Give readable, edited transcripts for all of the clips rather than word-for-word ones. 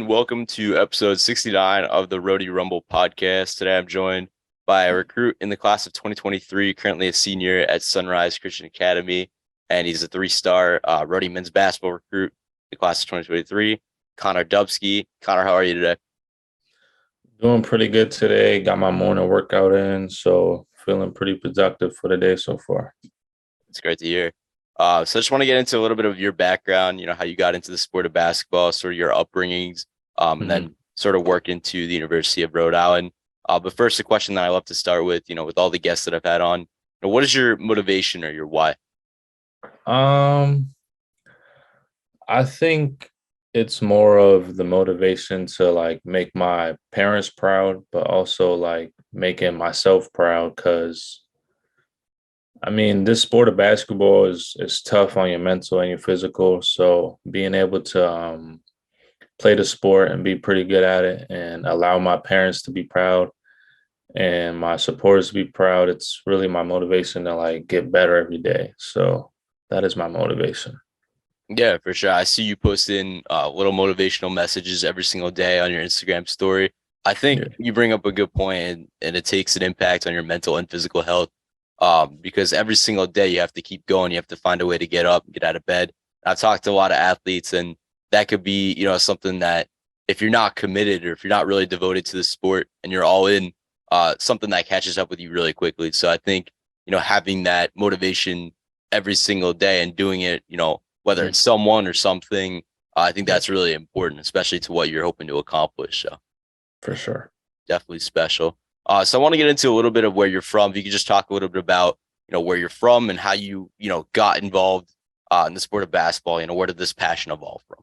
and welcome to episode 69 of the Rhody Rumble podcast. Today I'm joined by a recruit in the class of 2023, currently a senior at Sunrise Christian Academy, and he's a three-star Rhody men's basketball recruit in the class of 2023, Connor Dubsky. Connor, how are you today? Doing pretty good today. Got my morning workout in, so feeling pretty productive for the day so far. It's great to hear. So I just want to get into a little bit of your background, how you got into the sport of basketball, sort of your upbringings, and then sort of work into the University of Rhode Island. But first, the question that I love to start with, with all the guests that I've had on, what is your motivation or your why? I think it's more of the motivation to make my parents proud, but also making myself proud because this sport of basketball is tough on your mental and your physical. So being able to play the sport and be pretty good at it and allow my parents to be proud and my supporters to be proud, it's really my motivation to get better every day. So that is my motivation. Yeah, for sure. I see you posting little motivational messages every single day on your Instagram story. I think Yeah. you bring up a good point, and it takes an impact on your mental and physical health. Because every single day you have to keep going. You have to find a way to get up, get out of bed. I've talked to a lot of athletes, and that could be, something that if you're not committed or if you're not really devoted to the sport and you're all in, something that catches up with you really quickly. So I think, having that motivation every single day and doing it, whether it's someone or something, I think that's really important, especially to what you're hoping to accomplish. So For sure. definitely special. So I want to get into a little bit of where you're from. If you could just talk a little bit about, where you're from and how you, got involved in the sport of basketball. Where did this passion evolve from?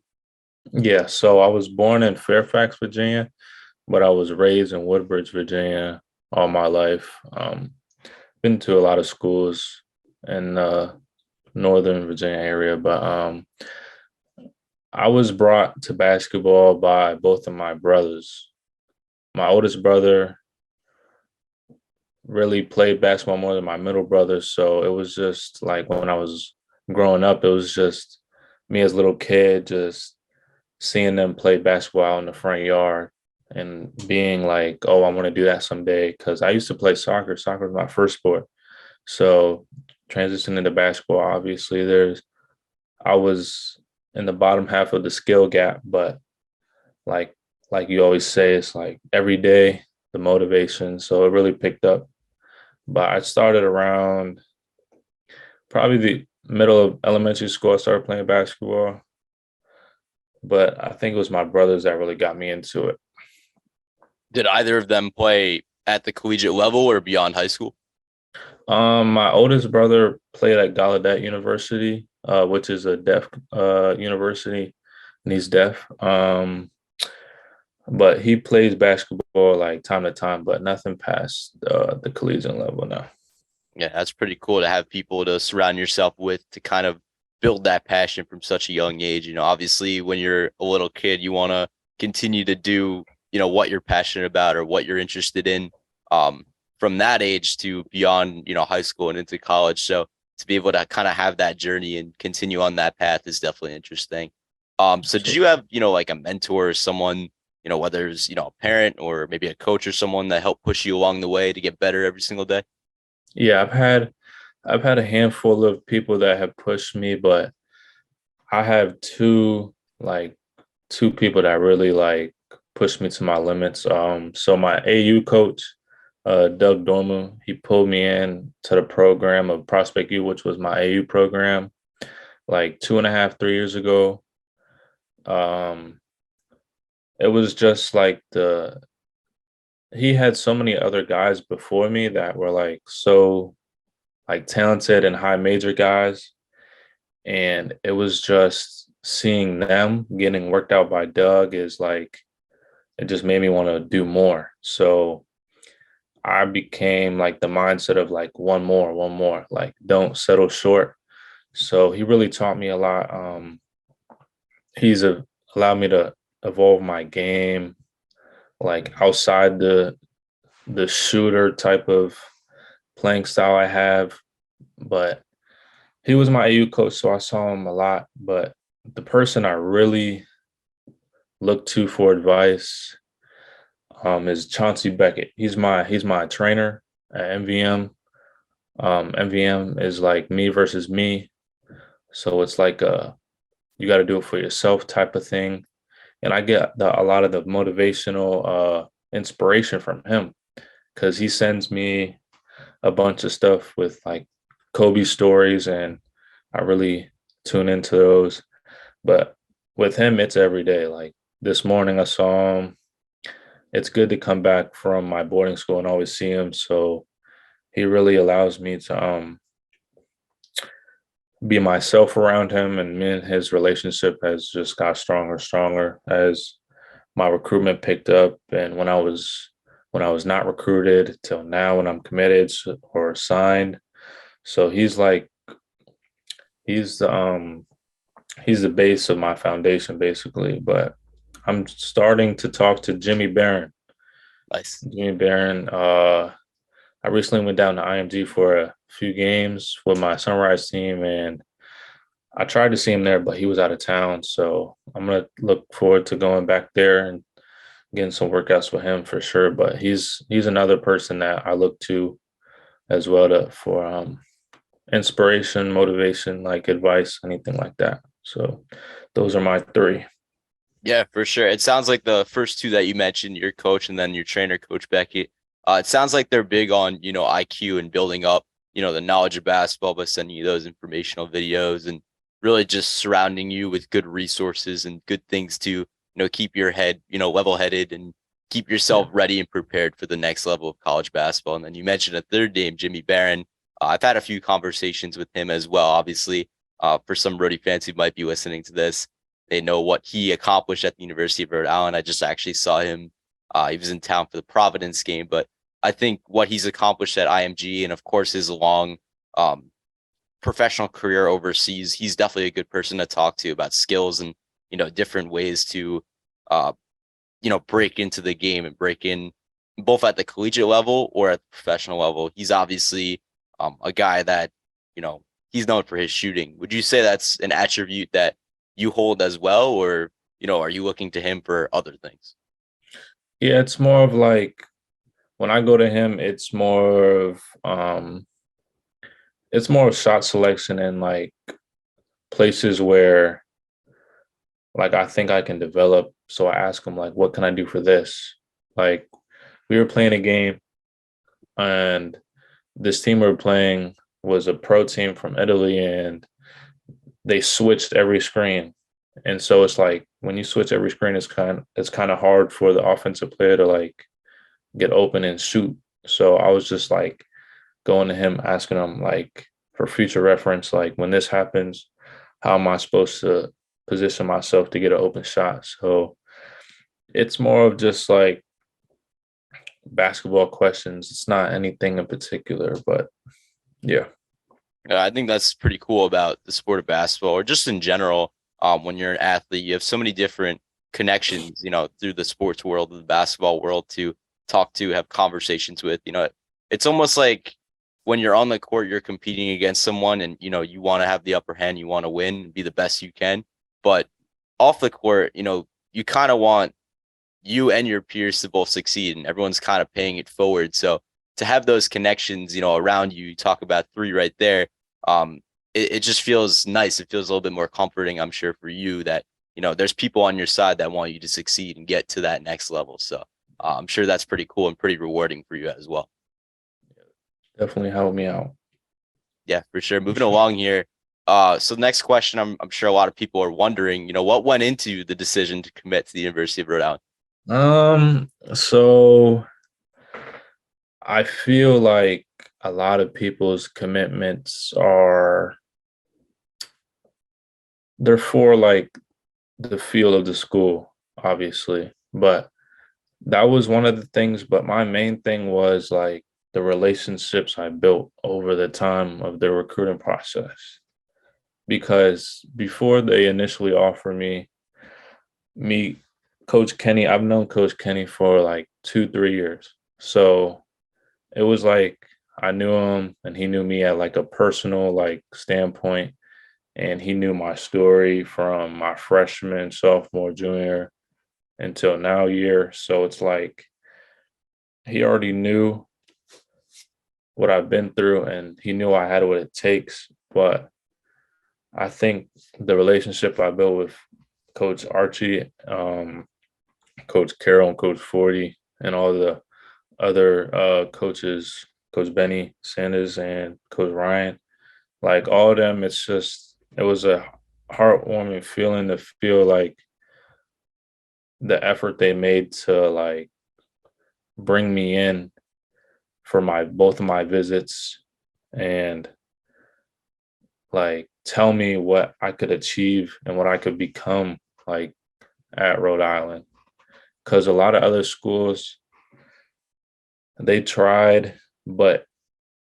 Yeah, so I was born in Fairfax, Virginia, but I was raised in Woodbridge, Virginia all my life. Been to a lot of schools in Northern Virginia area, but I was brought to basketball by both of my brothers. My oldest brother really played basketball more than my middle brother, so it was just like when I was growing up, it was just me as a little kid just seeing them play basketball out in the front yard and being like, oh, I want to do that someday. Because I used to play soccer. Soccer was my first sport. So transitioning into basketball, obviously, I was in the bottom half of the skill gap, but like like you always say, it's like every day the motivation. So it really picked up. But I started around probably the middle of elementary school. I started playing basketball, but I think it was my brothers that really got me into it. Did either of them play at the collegiate level or beyond high school? My oldest brother played at Gallaudet University, which is a deaf university, and he's deaf. But he plays basketball like time to time, but nothing past the collegiate level now. Yeah, that's pretty cool to have people to surround yourself with to kind of build that passion from such a young age. Obviously, when you're a little kid, you want to continue to do, what you're passionate about or what you're interested in, from that age to beyond, high school and into college. So to be able to kind of have that journey and continue on that path is definitely interesting. So did you have, like a mentor or someone, whether it's, a parent or maybe a coach or someone that helped push you along the way to get better every single day? Yeah, I've had a handful of people that have pushed me, but I have two people that really pushed me to my limits. So my AU coach, Doug Dormu, he pulled me in to the program of Prospect U, which was my AU program, like 2.5, 3 years ago. Um, it was just like he had so many other guys before me that were so talented and high major guys. And it was just seeing them getting worked out by Doug is it just made me want to do more. So I became the mindset of one more, don't settle short. So he really taught me a lot. Allowed me to evolve my game, outside the shooter type of playing style I have. But he was my AU coach, so I saw him a lot. But the person I really look to for advice is Chauncey Beckett. He's my trainer at MVM. MVM is like me versus me. So it's like you got to do it for yourself type of thing. And I get a lot of the motivational inspiration from him because he sends me a bunch of stuff with like Kobe stories, and I really tune into those. But with him, it's every day. Like this morning, I saw him. It's good to come back from my boarding school and always see him. So he really allows me to be myself around him, and me and his relationship has just got stronger as my recruitment picked up, and when I was not recruited till now when I'm committed or signed. So he's the he's the base of my foundation basically. But I'm starting to talk to Jimmy Barron. Nice. Jimmy Barron, I recently went down to IMG for a few games with my Sunrise team, and I tried to see him there, but he was out of town. So I'm gonna look forward to going back there and getting some workouts with him for sure. But he's another person that I look to as well for inspiration, motivation, like advice, anything like that. So those are my three. Yeah, for sure. It sounds like the first two that you mentioned, your coach and then your trainer, Coach Beckett. It sounds like they're big on, IQ and building up, the knowledge of basketball by sending you those informational videos and really just surrounding you with good resources and good things to, keep your head, level headed and keep yourself Yeah. ready and prepared for the next level of college basketball. And then you mentioned a third name, Jimmy Barron. I've had a few conversations with him as well. Obviously, for some Rhody fans who might be listening to this, they know what he accomplished at the University of Rhode Island. I just actually saw him. He was in town for the Providence game, but I think what he's accomplished at IMG and of course his long um, professional career overseas, he's definitely a good person to talk to about skills and, different ways to, uh, break into the game and break in both at the collegiate level or at the professional level. He's obviously a guy that, you know, he's known for his shooting. Would you say that's an attribute that you hold as well, or, are you looking to him for other things? Yeah, it's more of like when I go to him, it's more of shot selection and like places where like I think I can develop. So I ask him like, what can I do for this? Like we were playing a game, and this team we were playing was a pro team from Italy, and they switched every screen. And so it's like when you switch every screen, it's kind of hard for the offensive player to like get open and shoot. So I was just like going to him, asking him like for future reference, like when this happens, how am I supposed to position myself to get an open shot? So it's more of just like basketball questions. It's not anything in particular, but yeah. I think that's pretty cool about the sport of basketball, or just in general. When you're an athlete, you have so many different connections, through the sports world, the basketball world, to talk to, have conversations with. It's almost like when you're on the court, you're competing against someone, and you want to have the upper hand, you want to win, be the best you can. But off the court, you kind of want you and your peers to both succeed, and everyone's kind of paying it forward. So to have those connections, around you, you talk about three right there. It just feels nice. It feels a little bit more comforting, I'm sure, for you that, there's people on your side that want you to succeed and get to that next level. So I'm sure that's pretty cool and pretty rewarding for you as well. Definitely helped me out. Yeah, for sure. Moving along here. So the next question, I'm sure a lot of people are wondering, what went into the decision to commit to the University of Rhode Island? So I feel like a lot of people's commitments they're for like the feel of the school, obviously. But that was one of the things. But my main thing was like the relationships I built over the time of the recruiting process. Because before they initially offered me, Coach Kenny, I've known Coach Kenny for like 2, 3 years. So it was like I knew him and he knew me at like a personal like standpoint, and he knew my story from my freshman, sophomore, junior, until now year. So it's like he already knew what I've been through and he knew I had what it takes. But I think the relationship I built with Coach Archie, Coach Carroll, and Coach Forty, and all the other coaches, Coach Benny Sanders and Coach Ryan, like all of them, it was a heartwarming feeling to feel like the effort they made to like bring me in for my both of my visits and like tell me what I could achieve and what I could become like at Rhode Island. Because a lot of other schools, they tried, but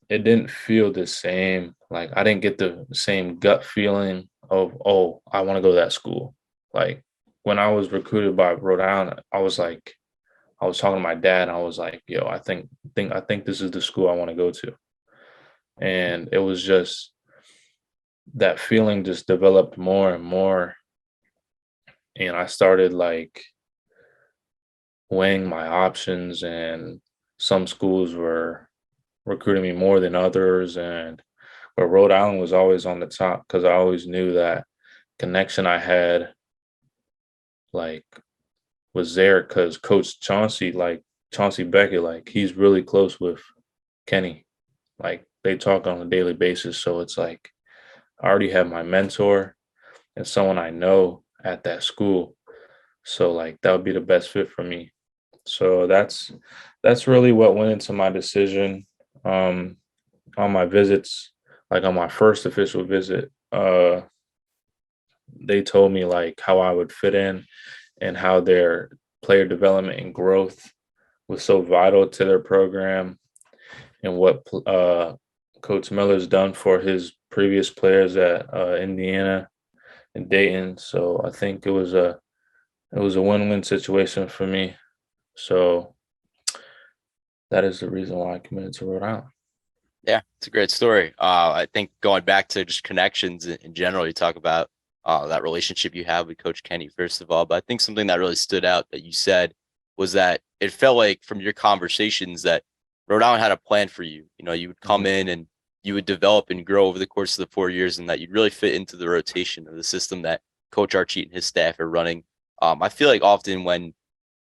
it didn't feel the same. Like I didn't get the same gut feeling of, oh, I want to go to that school. Like when I was recruited by Rhode Island, I was talking to my dad and I was like, yo, I think this is the school I want to go to. And it was just that feeling just developed more and more. And I started like weighing my options, and some schools were recruiting me more than others. But Rhode Island was always on the top because I always knew that connection I had like was there because Coach Chauncey, like Chauncey Beckett, like he's really close with Kenny. Like they talk on a daily basis. So it's like I already have my mentor and someone I know at that school. So like that would be the best fit for me. So that's really what went into my decision. On my visits, like on my first official visit, they told me like how I would fit in and how their player development and growth was so vital to their program and what Coach Miller's done for his previous players at Indiana and Dayton. So I think it was a win-win situation for me. So that is the reason why I committed to Rhode Island. Yeah, it's a great story. I think going back to just connections in general, you talk about that relationship you have with Coach Kenny, first of all. But I think something that really stood out that you said was that it felt like from your conversations that Rhode Island had a plan for you. You know, you would come in and you would develop and grow over the course of the 4 years, and that you'd really fit into the rotation of the system that Coach Archie and his staff are running. I feel like often when,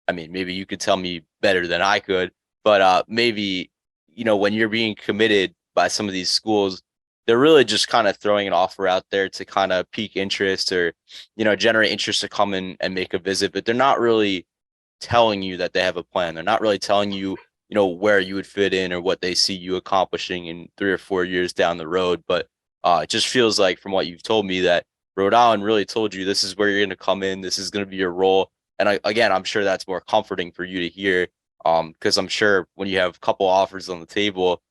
I mean, maybe you could tell me better than I could, but maybe, you know, when you're being committed by some of these schools, they're really just kind of throwing an offer out there to kind of pique interest or, you know, generate interest to come in and make a visit, but they're not really telling you that they have a plan. They're not really telling you, you know, where you would fit in or what they see you accomplishing in 3 or 4 years down the road. But it just feels like from what you've told me that Rhode Island really told you this is where you're going to come in. This is going to be your role. And again, I'm sure that's more comforting for you to hear, because I'm sure when you have a couple offers on the table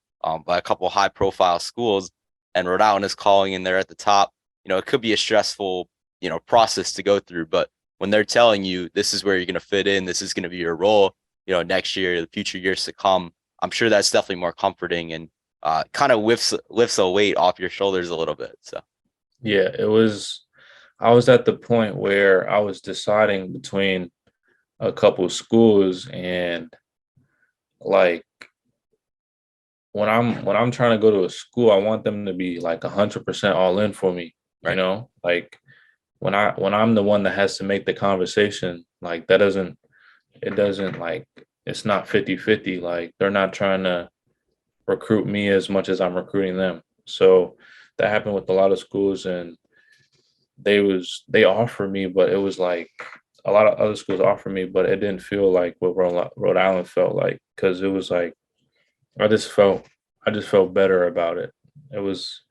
by a couple high profile schools and Rhode Island is calling and they're at the top, you know, it could be a stressful, you know, process to go through. But when they're telling you this is where you're going to fit in, this is going to be your role, you know, next year, the future years to come, I'm sure that's definitely more comforting and kind of lifts a weight off your shoulders a little bit. So, Yeah, it was. I was at the point where I was deciding between a couple schools, and like when I'm trying to go to a school, I want them to be like 100% all in for me. You right. know, like when I'm the one that has to make the conversation, like that doesn't it doesn't like it's not 50-50. Like they're not trying to recruit me as much as I'm recruiting them. So that happened with a lot of schools, and they offered me, but it was like a lot of other schools offered me, but it didn't feel like what Rhode Island felt like, because it was like I just felt I just felt better about it. It was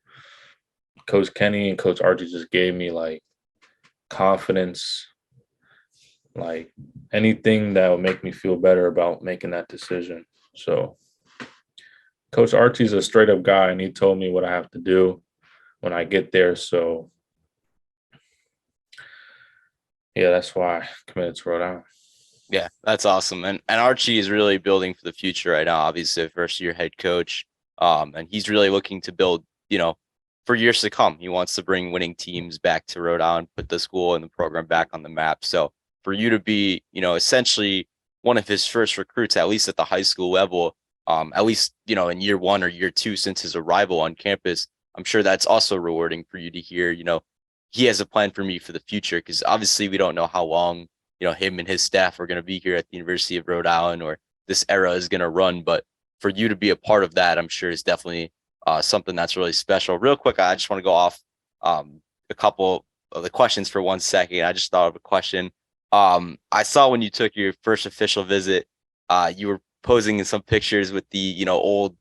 Coach Kenny and Coach Archie just gave me like confidence, like anything that would make me feel better about making that decision. So Coach Archie's a straight up guy, and he told me what I have to do when I get there. So yeah, that's why I committed to Rhode Island. Yeah, that's awesome. And Archie is really building for the future right now, obviously a first year head coach. And he's really looking to build, you know, for years to come. He wants to bring winning teams back to Rhode Island, put the school and the program back on the map. So for you to be, essentially one of his first recruits, at least at the high school level, at least, in year one or year two since his arrival on campus, I'm sure that's also rewarding for you to hear, he has a plan for me for the future. Because obviously we don't know how long, him and his staff are going to be here at the University of Rhode Island, or this era is going to run. But for you to be a part of that, I'm sure is definitely something that's really special. Real quick, I just want to go off a couple of the questions for 1 second. I just thought of a question. I saw when you took your first official visit, you were posing in some pictures with the, old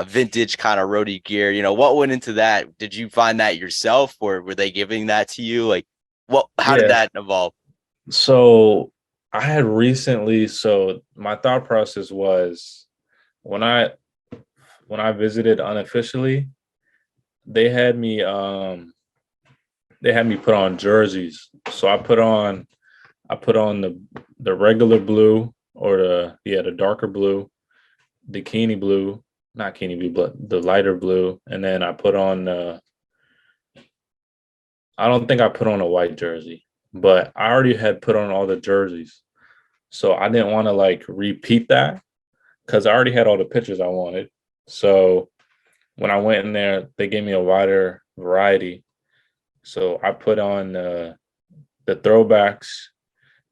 vintage kind of Rhody gear. What went into that? Did you find that yourself, or were they giving that to you? Like, how did Yeah. that evolve? So I had recently, so my thought process was when I visited unofficially, they had me put on jerseys. So I put on the regular blue, or the darker blue, the Keene blue, not Keene blue, but the lighter blue. And then I put on I don't think I put on a white jersey, but I already had put on all the jerseys. So I didn't want to like repeat that because I already had all the pictures I wanted. So when I went in there, they gave me a wider variety. So I put on the throwbacks.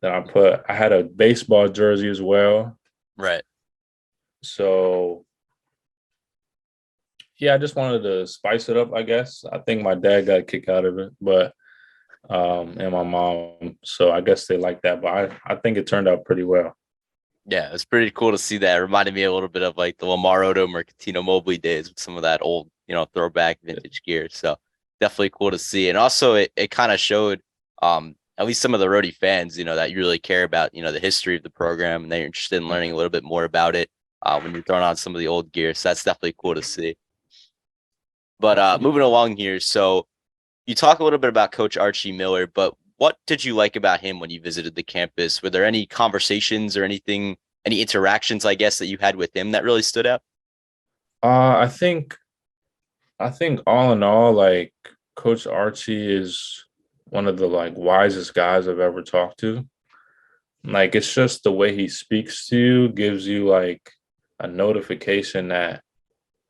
Then I had a baseball jersey as well. Right. So yeah, I just wanted to spice it up, I guess. I think my dad got a kick out of it, but and my mom. So I guess they like that. But I think it turned out pretty well. Yeah, it's pretty cool to see that. It reminded me a little bit of like the Lamar Odom or Catino Mobley days with some of that old, throwback vintage gear. So definitely cool to see. And also it kind of showed at least some of the Rhody fans, that you really care about, the history of the program, and they're interested in learning a little bit more about it when you're throwing on some of the old gear. So that's definitely cool to see. But moving along here, so you talk a little bit about Coach Archie Miller, but what did you like about him when you visited the campus? Were there any conversations or anything, any interactions, I guess, that you had with him that really stood out? I think all in all, like Coach Archie is one of the like wisest guys I've ever talked to. Like it's just the way he speaks to you gives you like a notification that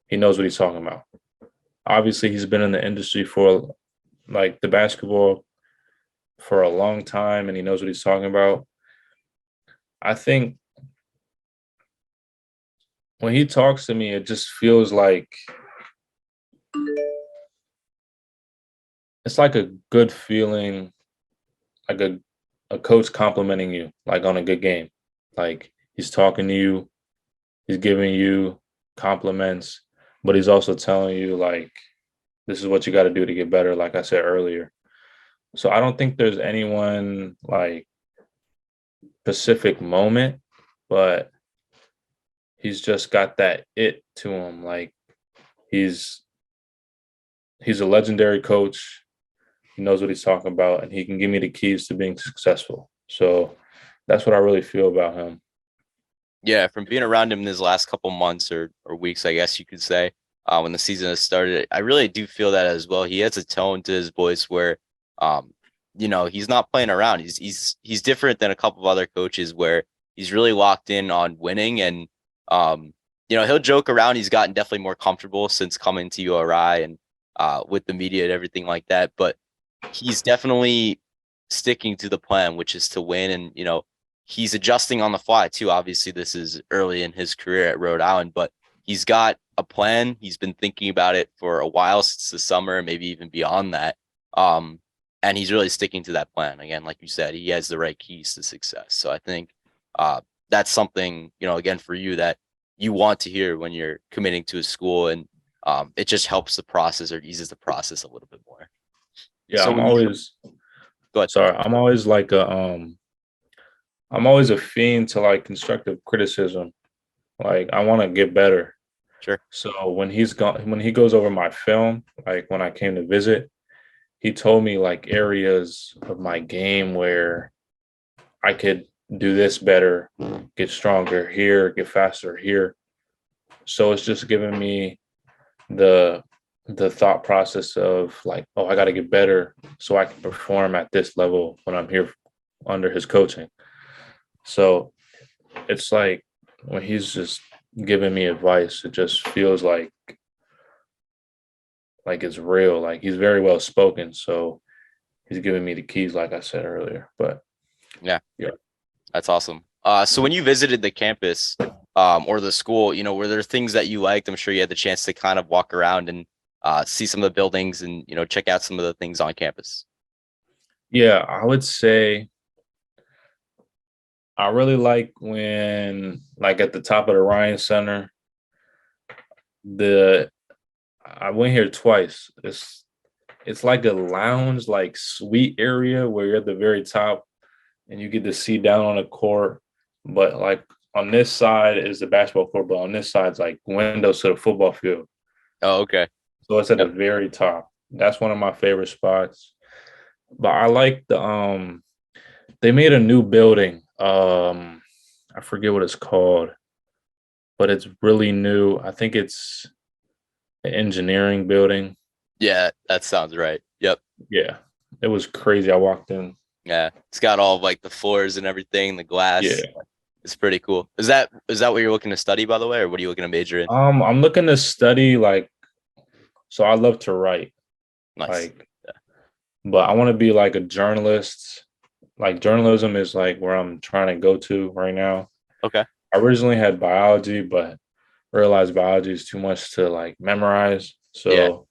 he knows what he's talking about. Obviously, he's been in the industry for like the basketball for a long time, and he knows what he's talking about. I think when he talks to me, it just feels like it's like a good feeling, like a coach complimenting you, like on a good game. Like he's talking to you, he's giving you compliments, but he's also telling you like this is what you got to do to get better, like I said earlier. So I don't think there's anyone like specific moment, but he's just got that it to him. Like he's a legendary coach. He knows what he's talking about, and he can give me the keys to being successful. So that's what I really feel about him. Yeah, from being around him in his last couple months or weeks, I guess you could say, when the season has started, I really do feel that as well. He has a tone to his voice where, um, he's not playing around. He's different than a couple of other coaches where he's really locked in on winning, and he'll joke around. He's gotten definitely more comfortable since coming to URI and with the media and everything like that. But he's definitely sticking to the plan, which is to win, and he's adjusting on the fly too. Obviously, this is early in his career at Rhode Island, but he's got a plan. He's been thinking about it for a while, since the summer, maybe even beyond that. And he's really sticking to that plan. Again, like you said, he has the right keys to success. So I think that's something, again, for you that you want to hear when you're committing to a school, and it just helps the process or eases the process a little bit more. Yeah, So I'm when you always go ahead. sorry. I'm always a fiend to like constructive criticism. Like I want to get better. Sure. So when he goes over my film, like when I came to visit, he told me like areas of my game where I could do this better, get stronger here, get faster here. So it's just giving me the thought process of like, oh, I got to get better so I can perform at this level when I'm here under his coaching. So it's like when he's just giving me advice, it just feels like it's real. Like he's very well spoken. So he's giving me the keys, like I said earlier. But Yeah, yeah. that's awesome. So when you visited the campus, or the school, were there things that you liked? I'm sure you had the chance to kind of walk around and see some of the buildings and, check out some of the things on campus. Yeah, I would say I really like when, like, at the top of the Ryan Center, the I went here twice. It's like a lounge, like suite area where you're at the very top and you get to see down on the court. But like on this side is the basketball court, but on this side's like windows to the football field. Oh, okay. So it's at the Yep. very top. That's one of my favorite spots. But I like they made a new building. I forget what it's called, but it's really new. I think it's an engineering building. Yeah, that sounds right. Yep. Yeah. It was crazy. I walked in. Yeah. It's got all of like the floors and everything, the glass. Yeah. It's pretty cool. Is that what you're looking to study, by the way, or what are you looking to major in? I'm looking to study so I love to write. Nice. Like, but I want to be like a journalist. Like journalism is like where I'm trying to go to right now. Okay. I originally had biology, but realized biology is too much to like memorize. Yeah. So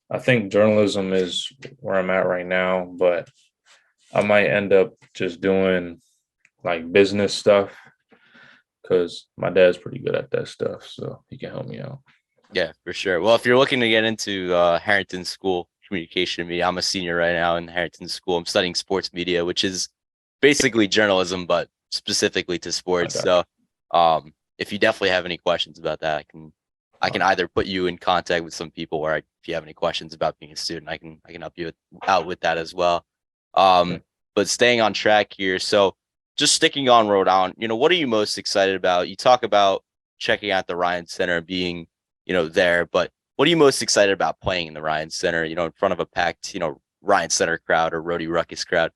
I think journalism is where I'm at right now, but I might end up just doing like business stuff because my dad's pretty good at that stuff. So he can help me out. Yeah, for sure. Well, if you're looking to get into Harrington School Communication Media, I'm a senior right now in Harrington School. I'm studying sports media, which is basically journalism, but specifically to I sports. got So, if you definitely have any questions about that, I can either put you in contact with some people, or if you have any questions about being a student, I can help you out with that as well. you. But staying on track here, so just sticking on Rhode Island, what are you most excited about? You talk about checking out the Ryan Center, being there, but what are you most excited about playing in the Ryan Center, in front of a packed, Ryan Center crowd or Rhody Ruckus crowd?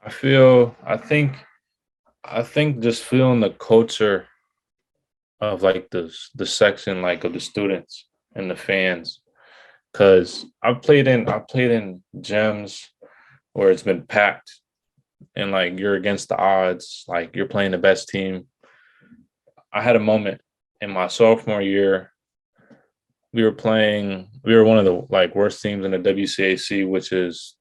I feel I think just feeling the culture of like the section like of the students and the fans. Cause I played in gyms where it's been packed and like you're against the odds, like you're playing the best team. I had a moment in my sophomore year. We were one of the like worst teams in the WCAC, which is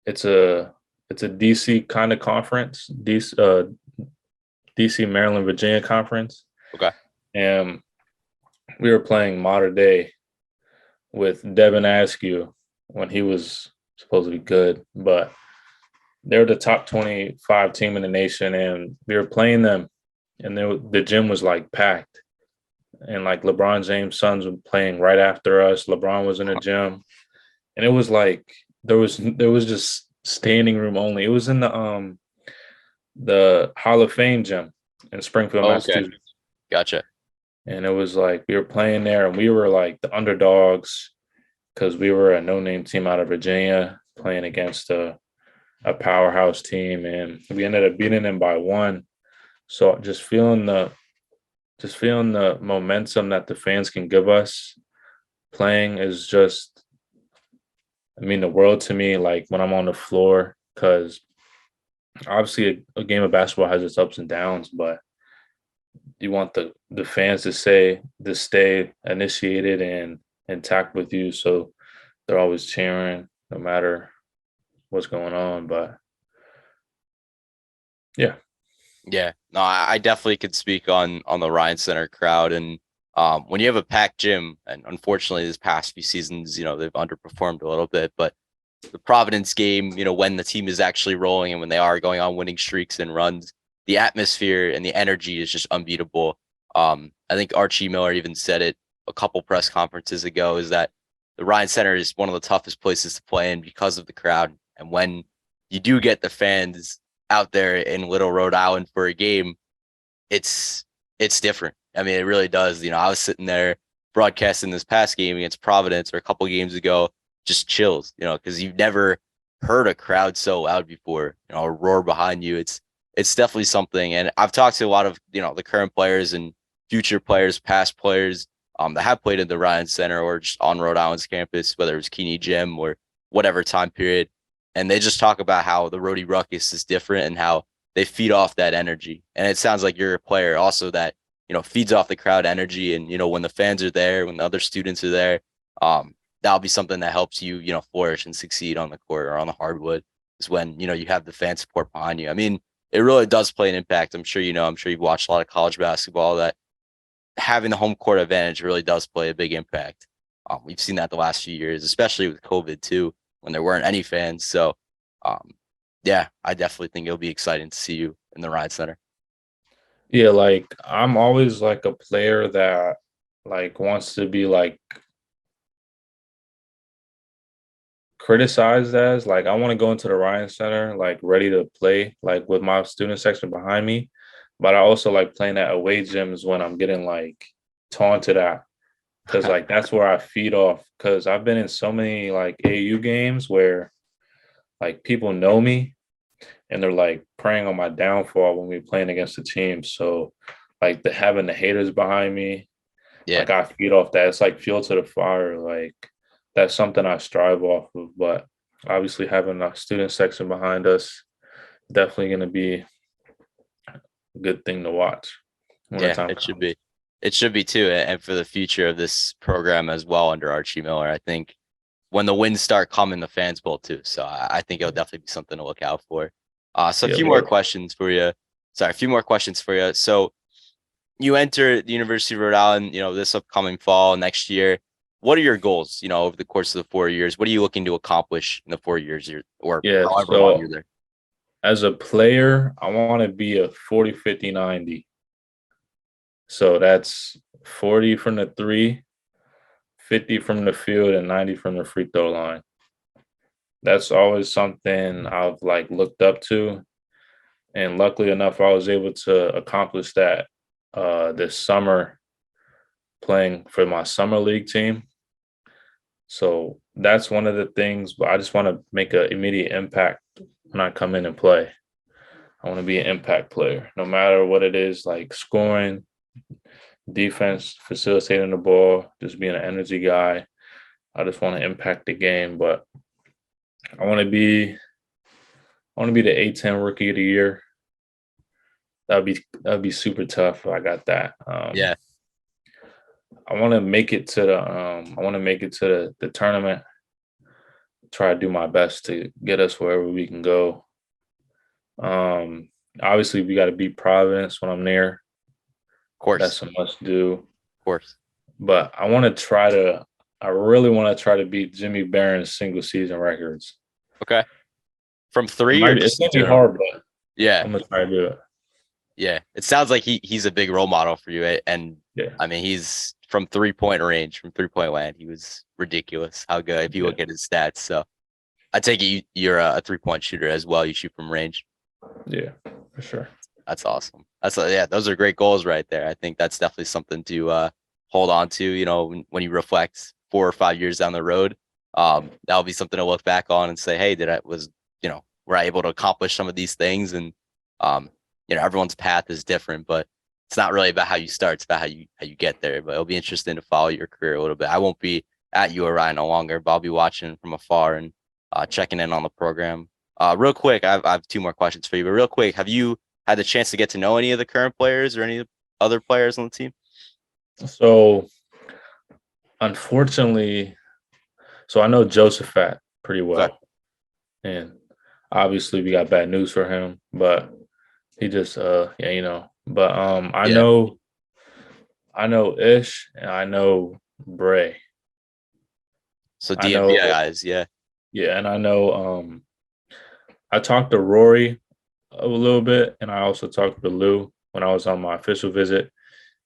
it's a it's a DC kind of conference, DC Maryland Virginia conference. Okay. And we were playing Modern Day with Devin Askew when he was supposed to be good, but they were the top 25 team in the nation, and we were playing them, and the gym was like packed, and like LeBron James' sons were playing right after us. LeBron was in the gym, and it was like there was just standing room only. It was in the Hall of Fame gym in Springfield, Oh, okay. Massachusetts. Gotcha. And it was like we were playing there and we were like the underdogs because we were a no-name team out of Virginia playing against a powerhouse team, and we ended up beating them by one. So just feeling the momentum that the fans can give us playing is just, I mean, the world to me, like when I'm on the floor, because obviously a game of basketball has its ups and downs, but you want the fans to stay initiated and intact with you, so they're always cheering no matter what's going on. But yeah. Yeah, no, I definitely could speak on the Ryan Center crowd, and when you have a packed gym, and unfortunately this past few seasons, they've underperformed a little bit, but the Providence game, when the team is actually rolling and when they are going on winning streaks and runs, the atmosphere and the energy is just unbeatable. I think Archie Miller even said it a couple press conferences ago, is that the Ryan Center is one of the toughest places to play in because of the crowd. And when you do get the fans out there in Little Rhode Island for a game, it's different. I mean, it really does. I was sitting there broadcasting this past game against Providence or a couple games ago, just chills, because you've never heard a crowd so loud before, a roar behind you. It's definitely something. And I've talked to a lot of, the current players and future players, past players, that have played in the Ryan Center or just on Rhode Island's campus, whether it was Keeney Gym or whatever time period. And they just talk about how the Rhody Ruckus is different and how they feed off that energy. And it sounds like you're a player also that, feeds off the crowd energy. And, when the fans are there, when the other students are there, that'll be something that helps you, flourish and succeed on the court or on the hardwood is when, you have the fan support behind you. I mean, it really does play an impact. I'm sure I'm sure you've watched a lot of college basketball that having the home court advantage really does play a big impact. We've seen that the last few years, especially with COVID too, when there weren't any fans. So, yeah, I definitely think it'll be exciting to see you in the Ryan Center. Yeah, like I'm always like a player that like wants to be like criticized as like I want to go into the Ryan Center like ready to play like with my student section behind me, but I also like playing at away gyms when I'm getting like taunted at because like that's where I feed off because I've been in so many like AU games where like people know me and they're like preying on my downfall when we're playing against the team. So like having the haters behind me, Yeah, like I feed off that. It's like fuel to the fire. Like that's something I strive off of. But obviously having a student section behind us definitely going to be a good thing to watch when the yeah, time it should comes. be. It should be too. And for the future of this program as well under Archie Miller, I think when the wins start coming, the fans will too. So I think it'll definitely be something to look out for. So a Yeah, few more questions for you. Sorry, a few more questions for you. So you enter the University of Rhode Island, this upcoming fall next year. What are your goals, over the course of the 4 years? What are you looking to accomplish in the 4 years or yeah. however long you're So there? as a player, I want to be a 40, 50, 90. So that's 40 from the three, 50 from the field, and 90 from the free throw line. That's always something I've like looked up to. And luckily enough, I was able to accomplish that this summer playing for my summer league team. So that's one of the things, but I just want to make an immediate impact when I come in and play. I want to be an impact player, no matter what it is, like scoring, defense, facilitating the ball, just being an energy guy. I just want to impact the game, but I want to be the A10 rookie of the year. That'd be super tough if I got that. Yeah, I want to make it to the tournament. Try to do my best to get us wherever we can go. Obviously we got to beat Providence when I'm there. of course, That's a must do. of course. But I really want to try to beat Jimmy Barron's single season records. Okay. From three or It's just in gonna be general? hard, but Yeah, I'm gonna try to do it. yeah. It sounds like he's a big role model for you. And Yeah, I mean, he's from 3-point range, from 3-point land. He was ridiculous how good if you yeah, look at his stats. So I take it you're a 3-point shooter as well. You shoot from range. yeah, for sure. That's awesome. Yeah, those are great goals right there. I think that's definitely something to hold on to, when you reflect 4 or 5 years down the road. That'll be something to look back on and say, hey, were I able to accomplish some of these things? And everyone's path is different, but it's not really about how you start, it's about how you get there. But it'll be interesting to follow your career a little bit. I won't be at URI no longer, but I'll be watching from afar and checking in on the program. Real quick, I have two more questions for you, but real quick, have you had the chance to get to know any of the current players or any other players on the team? So unfortunately, I know Josephat pretty Okay. well, and obviously we got bad news for him, but he just yeah, But Yeah. I know Ish and I know Bray. So I DMV know guys, yeah. Yeah, and I know I talked to Rory a little bit, and I also talked to Lou when I was on my official visit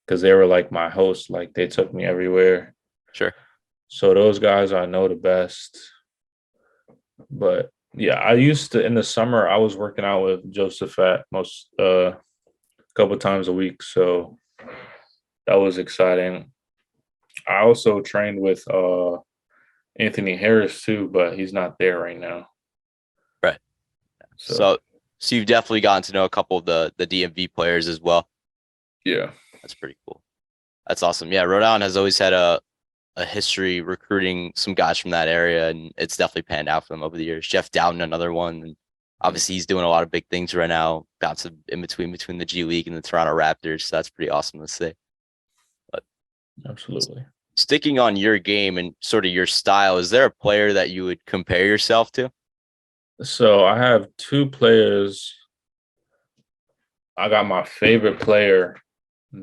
because they were like my hosts, like they took me everywhere. Sure. So those guys I know the best. But yeah, I used to in the summer I was working out with Joseph at most couple times a week, so that was exciting. I also trained with Anthony Harris too, but he's not there right now. So So so you've definitely gotten to know a couple of the DMV players as well. yeah, That's pretty cool. That's awesome. Yeah, Rhode Island has always had a history recruiting some guys from that area, and it's definitely panned out for them over the years. Jeff Dowden, another one, and obviously he's doing a lot of big things right now. Bouncing in between the G League and the Toronto Raptors, so that's pretty awesome to see. But absolutely. sticking on your game and sort of your style, is there a player that you would compare yourself to? So I have two players. I got my favorite player,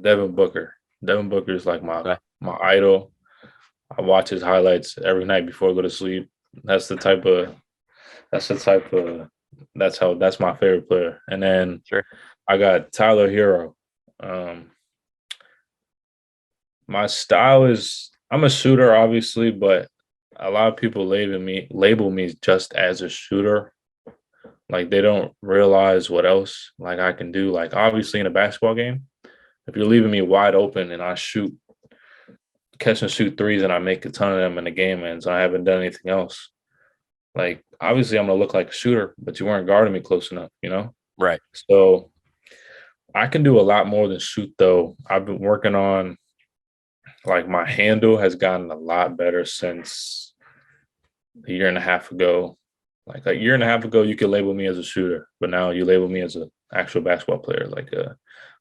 Devin Booker. Devin Booker is like Okay. my idol. I watch his highlights every night before I go to sleep. That's the type of that's the type of that's my favorite player. And then Sure. I got Tyler Hero. Um, my style is I'm a shooter, obviously, but a lot of people label me just as a shooter. Like they don't realize what else like I can do. Like obviously in a basketball game, if you're leaving me wide open and I catch and shoot threes and I make a ton of them in the game ends, I haven't done anything else. Like obviously I'm gonna look like a shooter, but you weren't guarding me close enough, you know? Right. So I can do a lot more than shoot though. I've been working on like my handle has gotten a lot better since a year and a half ago. Like a year and a half ago, you could label me as a shooter, but now you label me as an actual basketball player, like a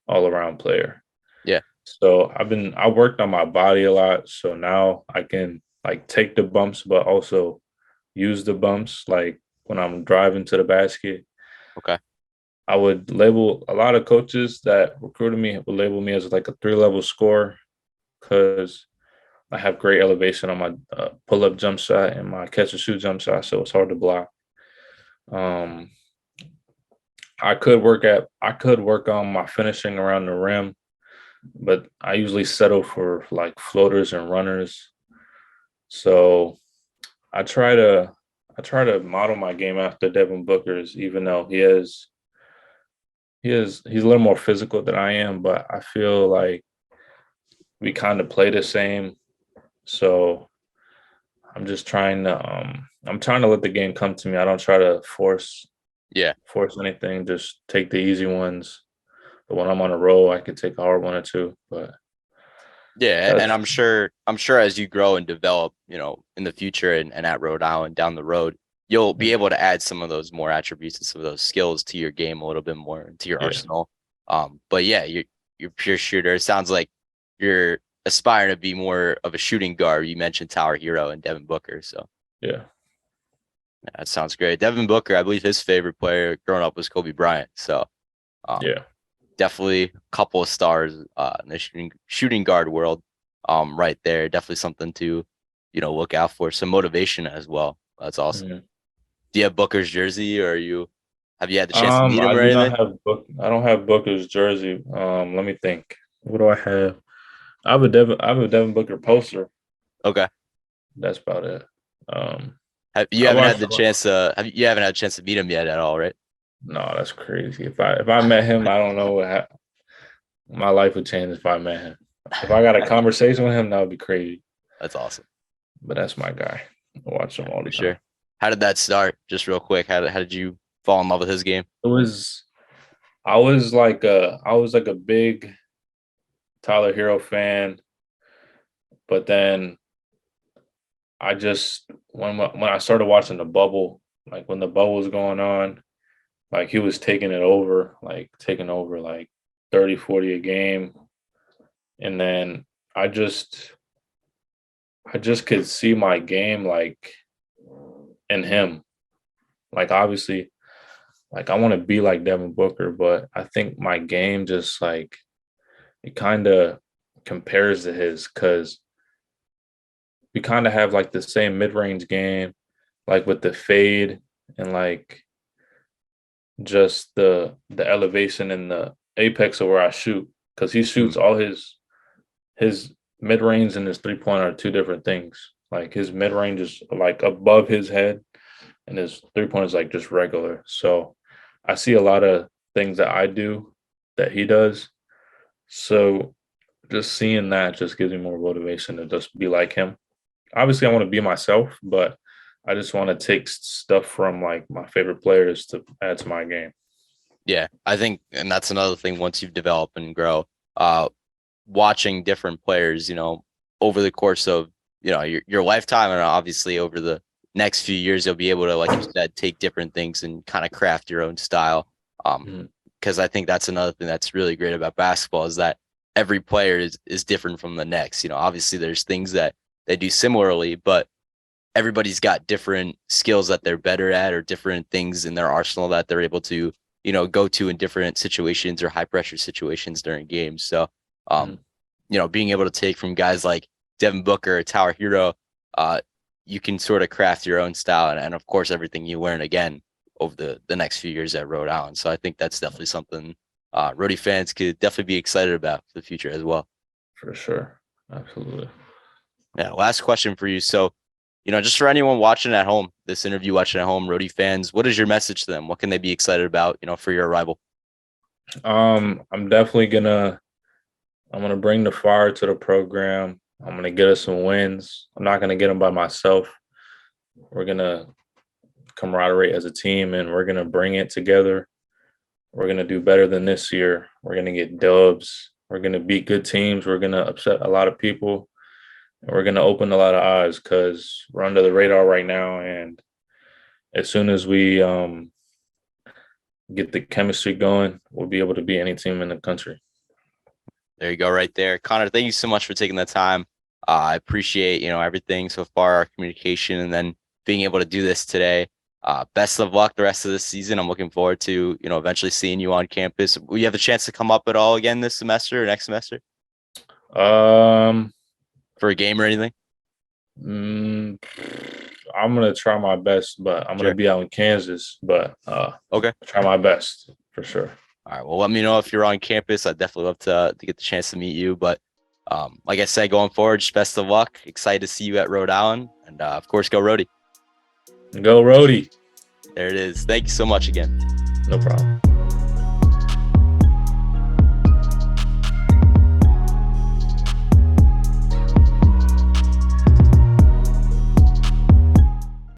all around player. Yeah. So I worked on my body a lot. So now I can like take the bumps, but also use the bumps. Like when I'm driving to the basket, Okay. I would label a lot of coaches that recruited me would label me as like a 3 level scorer because I have great elevation on my pull up jump shot and my catch and shoot jump shot. So it's hard to block. Um, I could work on my finishing around the rim, but I usually settle for like floaters and runners. So I try to I try to model my game after Devin Booker's, even though he's a little more physical than I am, but I feel like we kind of play the same. So I'm trying to let the game come to me. I don't try to Yeah. force anything, just take the easy ones. But when I'm on a roll, I could take a hard one or two. But Yeah, and that's I'm sure as you grow and develop, in the future and at Rhode Island down the road, you'll be able to add some of those more attributes and some of those skills to your game a little bit more to your yeah, arsenal. But yeah, you're a pure shooter. It sounds like you're aspiring to be more of a shooting guard. You mentioned Tower Hero and Devin Booker, so yeah, yeah, that sounds great. Devin Booker, I believe his favorite player growing up was Kobe Bryant. So um, yeah. definitely a couple of stars in the shooting guard world. Right there, definitely something to look out for. Some motivation as well. That's awesome. Mhm. Do you have Booker's jersey, or have you had the chance to meet him I or do not anything? have book. I don't have Booker's jersey. Let me think. What do I have? I have a Devin Booker poster. Okay. That's about it. Um, You I haven't had watched. the chance to you haven't had a chance to meet him yet at all, right? No, that's crazy. If I met him, I don't know my life would change if I met him. If I got a conversation with him, that would be crazy. That's awesome. But that's my guy. I watch him Yeah, all the for time. sure. How did that start? Just real quick. How did you fall in love with his game? It was I was like a big Tyler Hero fan, but then I just when I started watching the bubble, like when the bubble was going on, like he was taking over like 30, 40 a game. And then I just I just could see my game like in him. Like obviously, like I want to be like Devin Booker, but I think my game just like it kind of compares to his because we kind of have like the same mid-range game, like with the fade and like just the elevation and the apex of where I shoot. Because he shoots Mm. all his mid range and his 3 point are two different things. Like his mid range is like above his head, and his 3 point is like just regular. So I see a lot of things that I do that he does. So just seeing that just gives me more motivation to just be like him. Obviously, I want to be myself, but I just want to take stuff from like my favorite players to add to my game. Yeah, I think, and that's another thing once you've developed and grow, watching different players, over the course of, your lifetime, and obviously over the next few years, you'll be able to, like you said, take different things and kind of craft your own style. Because I think that's another thing that's really great about basketball is that every player is different from the next. Obviously there's things that they do similarly, but everybody's got different skills that they're better at or different things in their arsenal that they're able to, go to in different situations or high pressure situations during games. So, being able to take from guys like Devin Booker, Tower Hero, you can sort of craft your own style. And of course, everything you learn again over the next few years at Rhode Island. So I think that's definitely something Rhody fans could definitely be excited about for the future as well. For sure. Absolutely. Yeah. Last question for you. So, just for anyone watching at home, this interview watching at home, Rhody fans, what is your message to them? What can they be excited about, for your arrival? I'm definitely I'm gonna bring the fire to the program. I'm gonna get us some wins. I'm not gonna get them by myself. We're gonna camaraderie as a team, and we're gonna bring it together. We're gonna do better than this year. We're gonna get dubs. We're gonna beat good teams. We're gonna upset a lot of people. We're going to open a lot of eyes because we're under the radar right now. And as soon as we get the chemistry going, we'll be able to beat any team in the country. There you go right there. Connor, thank you so much for taking the time. I appreciate, everything so far, our communication, and then being able to do this today. Best of luck the rest of the season. I'm looking forward to, eventually seeing you on campus. Will you have a chance to come up at all again this semester or next semester? For a game or anything? I'm gonna try my best, but I'm gonna be out in Kansas. But okay, try my best for sure. All right. Well, let me know if you're on campus. I'd definitely love to get the chance to meet you. But like I said, going forward, just best of luck. Excited to see you at Rhode Island, and of course, go Rhody. Go Rhody. There it is. Thank you so much again. No problem.